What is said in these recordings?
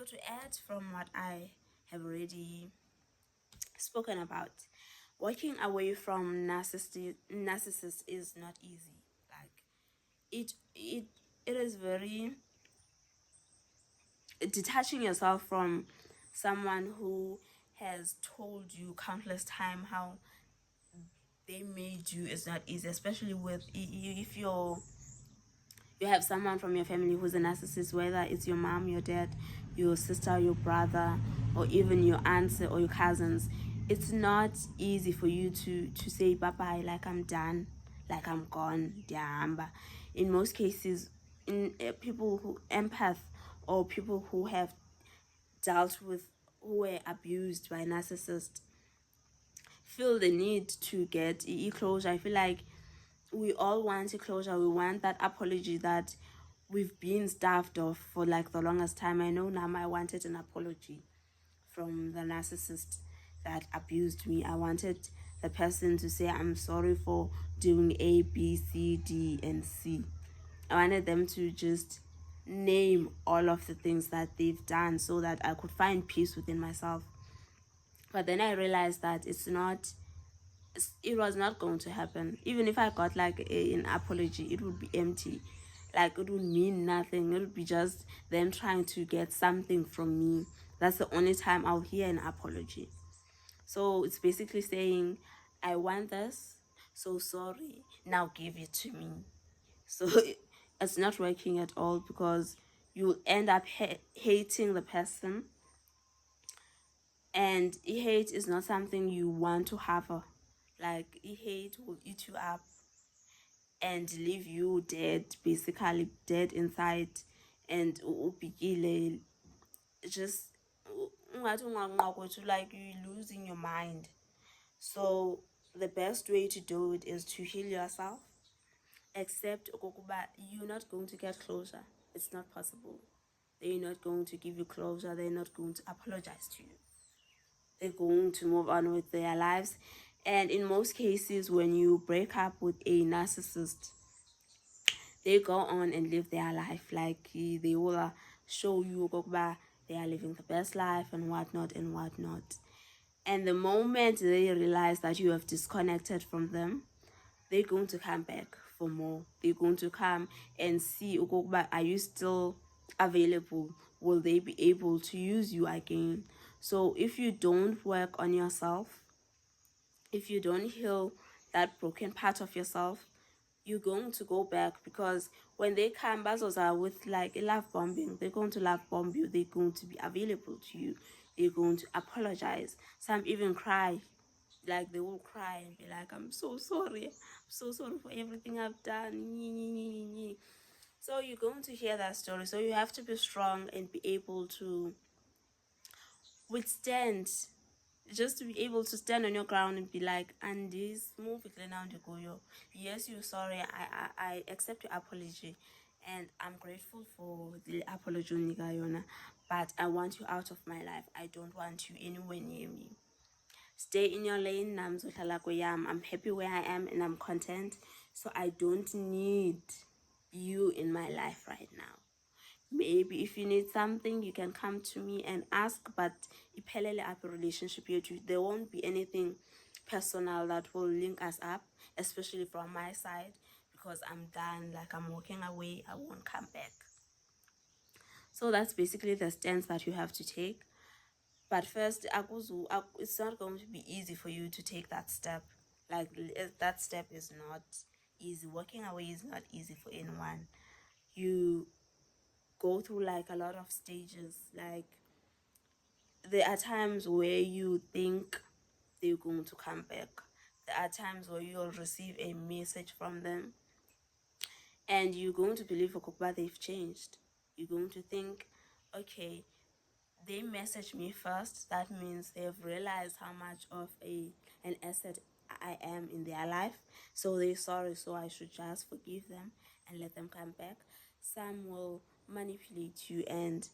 So to add from what I have already spoken about, walking away from narcissists is not easy. Like it is very detaching yourself from someone who has told you countless time how they made you is not easy, especially with if you have someone from your family who's a narcissist, whether it's your mom, your dad, your sister, your brother, or even your aunts or your cousins. It's not easy for you to say bye bye, like I'm done, like I'm gone, diamba. In most cases, in people who empath or people who have dealt with, who were abused by narcissists, feel the need to get closure. I feel like we all want a closure. We want that apology that we've been starved of for like the longest time. I know now I wanted an apology from the narcissist that abused me. I wanted the person to say, I'm sorry for doing A, B, C, D, and C. I wanted them to just name all of the things that they've done so that I could find peace within myself. But then I realized that it was not going to happen. Even if I got like an apology, it would be empty. Like it would mean nothing. It would be just them trying to get something from me. That's the only time I'll hear an apology. So it's basically saying, I want this, so sorry, now give it to me. So it's not working at all because you'll end up hating the person, and hate is not something you want to have. Like hate will eat you up and leave you dead, basically dead inside, and ubhikile, just like you're losing your mind. So the best way to do it is to heal yourself. Except okokuba you're not going to get closure. It's not possible. They're not going to give you closure. They're not going to apologize to you. They're going to move on with their lives. And in most cases, when you break up with a narcissist, they go on and live their life. Like they will show you okokuba they are living the best life and whatnot and whatnot. And the moment they realize that you have disconnected from them, they're going to come back for more. They're going to come and see, okokuba, are you still available? Will they be able to use you again? So if you don't work on yourself, if you don't heal that broken part of yourself, you're going to go back, because when they come bazoza with like a love bombing, they're going to love bomb you. They're going to be available to you. They're going to apologize. Some even cry. Like they will cry and be like, I'm so sorry. I'm so sorry for everything I've done. So you're going to hear that story. So you have to be strong and be able to withstand, just to be able to stand on your ground and be like, and this move it now go yo. Yes, you're sorry. I accept your apology, and I'm grateful for the apology, Nigayona. But I want you out of my life. I don't want you anywhere near me. Stay in your lane. I'm happy where I am and I'm content. So I don't need you in my life right now. Maybe if you need something, you can come to me and ask, but iphelele up a relationship yethu. There won't be anything personal that will link us up, especially from my side, because I'm done. Like I'm walking away. I won't come back. So that's basically the stance that you have to take. But first, it's not going to be easy for you to take that step. Like that step is not easy. Walking away is not easy for anyone. You go through like a lot of stages. Like there are times where you think they're going to come back. There are times where you'll receive a message from them and you're going to believe Okuba they've changed. You're going to think, okay, they message me first. That means they've realized how much of an asset I am in their life. So they're sorry, so I should just forgive them and let them come back. Some will manipulate you and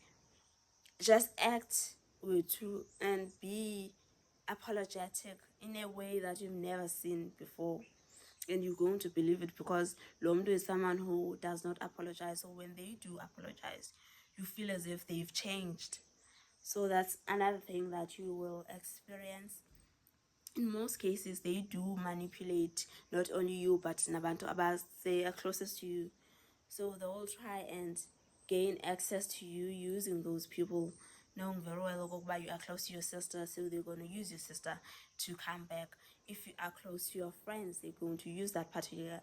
just act with you and be apologetic in a way that you've never seen before. And you're going to believe it because Lomdo is someone who does not apologize. So when they do apologize, you feel as if they've changed. So that's another thing that you will experience. In most cases, they do manipulate not only you but nabantu abase are closest to you. So they will try and gain access to you using those people, knowing very well okokuba you are close to your sister, so they're going to use your sister to come back. If you are close to your friends, they're going to use that particular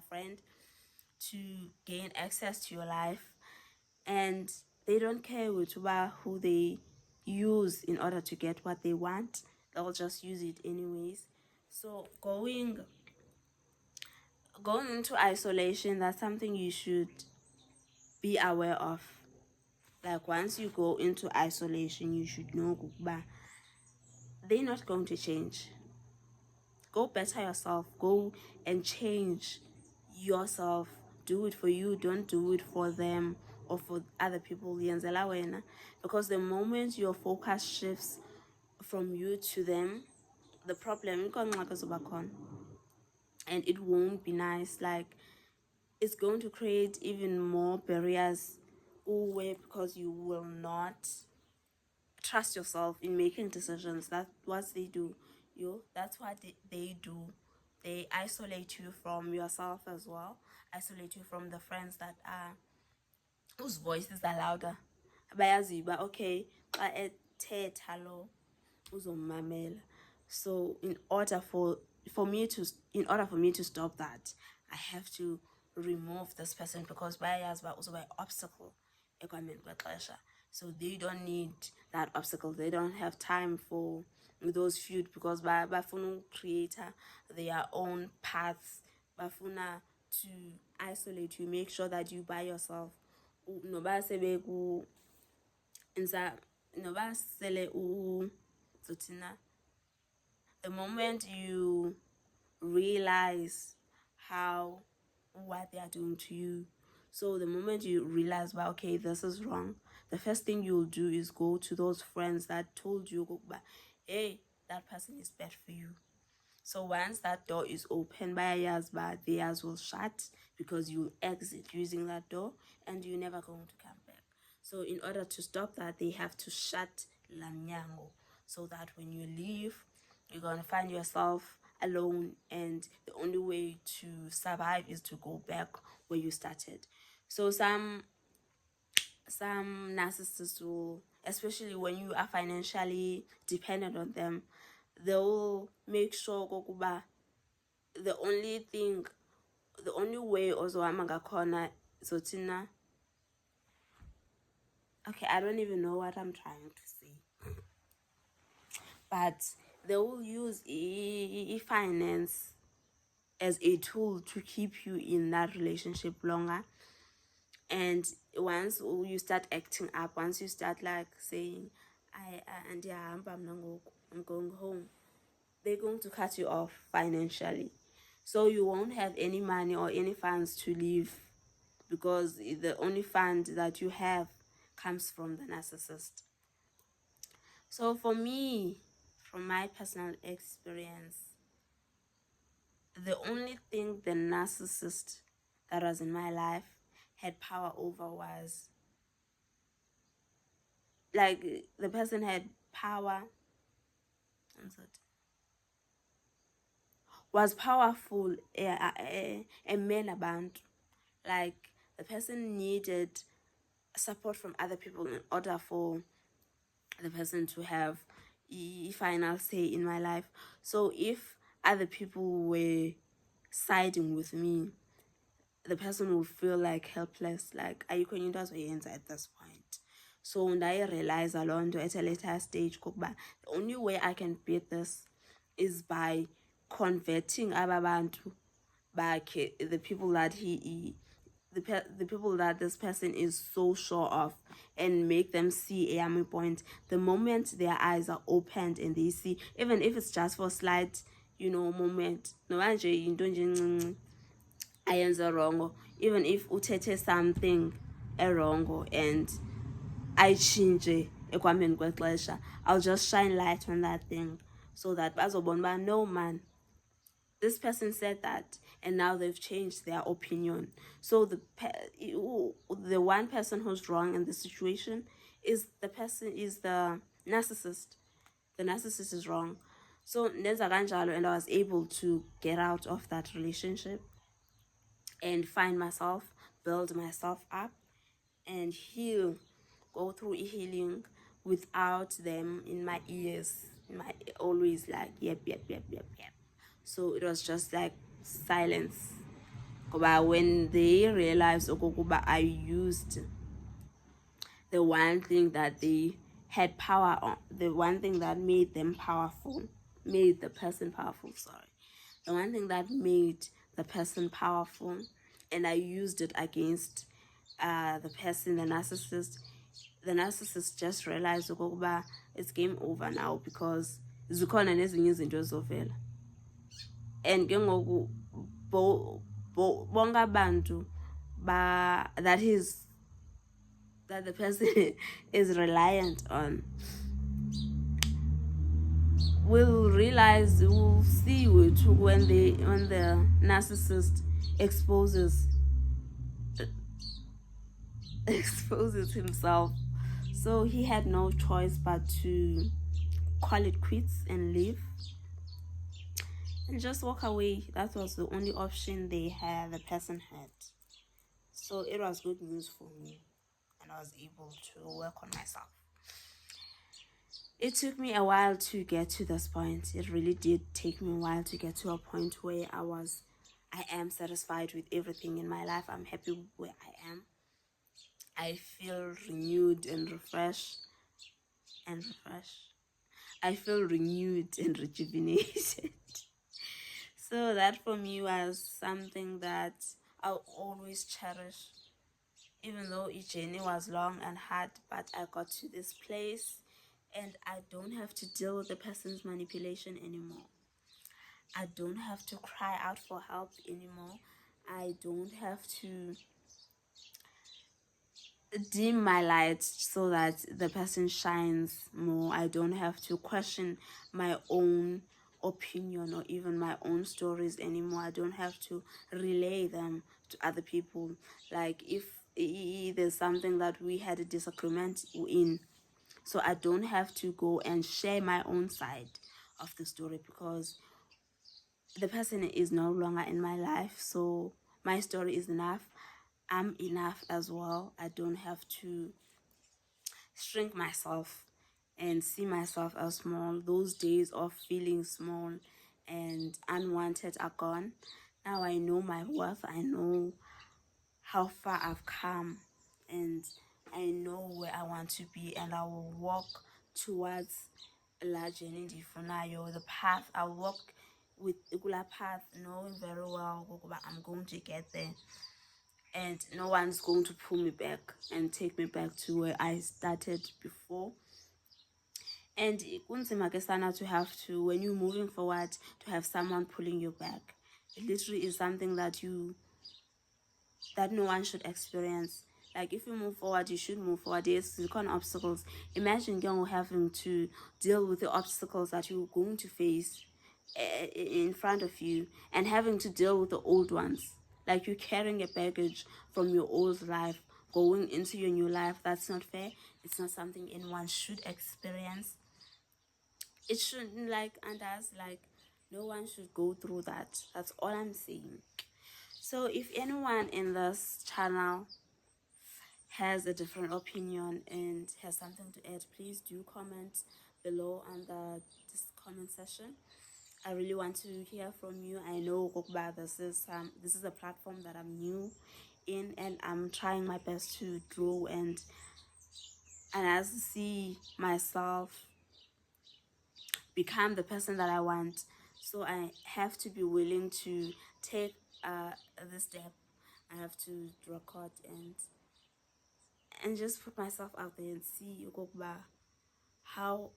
friend to gain access to your life, and they don't care who they use in order to get what they want. They'll just use it anyways. So going into isolation, that's something you should be aware of. Like once you go into isolation, you should know that they're not going to change. Go better yourself. Go and change yourself. Do it for you. Don't do it for them or for other people. Because the moment your focus shifts from you to them, the problem and it won't be nice. Like it's going to create even more barriers because you will not trust yourself in making decisions. That's what they do. That's what they do. They isolate you from yourself as well. Isolate you from the friends that are whose voices are louder. Bayazi, but okay, xa ethetha lo uzomamela. So in order for me to stop that, I have to remove this person because bayazi ba uzoba obstacle ekwameni kwexesha. So they don't need that obstacle. They don't have time for those feud because bafuna create their own paths. Bafuna to isolate you, make sure that you by yourself. Noba sebe ku insa noba sele zotina. The moment you realize what they are doing to you, so the moment you realize, well, okay, this is wrong, the first thing you'll do is go to those friends that told you, hey, that person is bad for you. So once that door is open, theirs will shut because you exit using that door and you're never going to come back. So in order to stop that, they have to shut Lamnyango so that when you leave, you're going to find yourself alone, and the only way to survive is to go back where you started. So some narcissists will, especially when you are financially dependent on them, they'll make sure kokuba the only way ozohamba ngakhona zothina. Okay, I don't even know what I'm trying to say, but they will use finance as a tool to keep you in that relationship longer. And once you start acting up, once you start like saying, I'm going home, they're going to cut you off financially. So you won't have any money or any funds to live because the only fund that you have comes from the narcissist. So for me, from my personal experience, the only thing the narcissist that was in my life had power over was like the person had power was powerful a man abantu. Like the person needed support from other people in order for the person to have a final say in my life. So if other people were siding with me, the person will feel like helpless, like ayikho into azoyenza at this point. So I realize along at a later stage kokuba the only way I can beat this is by converting ababantu back the people that the people that this person is so sure of, and make them see a yummy point. The moment their eyes are opened and they see, even if it's just for a slight, moment, no manje into nje encinci ayenze wrong, even if uthethe something wrong and ayitshintshe ekuhambeni kwexesha, I'll just shine light on that thing so that bazobona uba no man, this person said that and now they've changed their opinion. So the one person who's wrong in the situation is the narcissist. The narcissist is wrong. So ndenza kanjalo, and I was able to get out of that relationship and find myself, build myself up, and heal, go through healing without them in my ears, in my always like yep yep yep yep yep. So it was just like silence. But when they realized okokuba I used the one thing that they had power on, the one thing that made them powerful, made the person powerful, sorry. The one thing that made the person powerful, and I used it against the person, the narcissist just realized okokuba it's game over now, because zikhona nezinye izinto zovela. And ke ngoku bonke abantu that the person is reliant on will realize, will see when the narcissist exposes himself. So he had no choice but to call it quits and leave and just walk away. That was the only option the person had. So it was good news for me, and I was able to work on myself. It took me a while to get to this point. It really did take me a while to get to a point where I am satisfied with everything in my life. I'm happy where I am. I feel renewed and refreshed. I feel renewed and rejuvenated. So that for me was something that I'll always cherish. Even though each journey was long and hard, but I got to this place and I don't have to deal with the person's manipulation anymore. I don't have to cry out for help anymore. I don't have to dim my light so that the person shines more. I don't have to question my own opinion or even my own stories anymore. I don't have to relay them to other people. Like if there's something that we had a disagreement in, so I don't have to go and share my own side of the story, because the person is no longer in my life. So my story is enough. I'm enough as well. I don't have to shrink myself and see myself as small. Those days of feeling small and unwanted are gone. Now I know my worth. I know how far I've come, and I know where I want to be, and I will walk towards la journey ndifunayo, the path. I'll walk with Igula path, knowing very well I'm going to get there, and no one's going to pull me back and take me back to where I started before. And kunzima ke sana to have to, when you're moving forward, to have someone pulling you back. It literally is something that no one should experience. Like if you move forward, you should move forward. Yes, you can't obstacles. Imagine having to deal with the obstacles that you're going to face in front of you, and having to deal with the old ones. Like you're carrying a baggage from your old life going into your new life. That's not fair. It's not something anyone should experience. It shouldn't, and us, no one should go through that. That's all I'm saying. So if anyone in this channel has a different opinion and has something to add, please do comment below under this comment section. I really want to hear from you. I know Gokba, this is a platform that I'm new in, and I'm trying my best to grow and as see myself become the person that I want. So I have to be willing to take this step. I have to record and just put myself out there and see how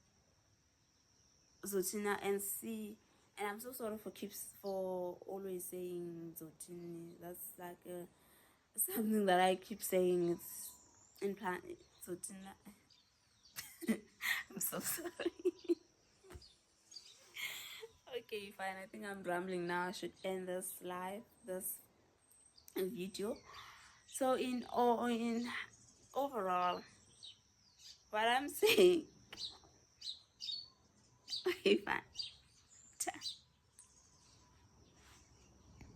Zotina and see. And I'm so sorry for always saying Zotini. That's like something that I keep saying. It's in plan Zotina. I'm so sorry. Okay, fine. I think I'm rambling now. I should end this video. So in overall, What I'm saying. Okay, fine.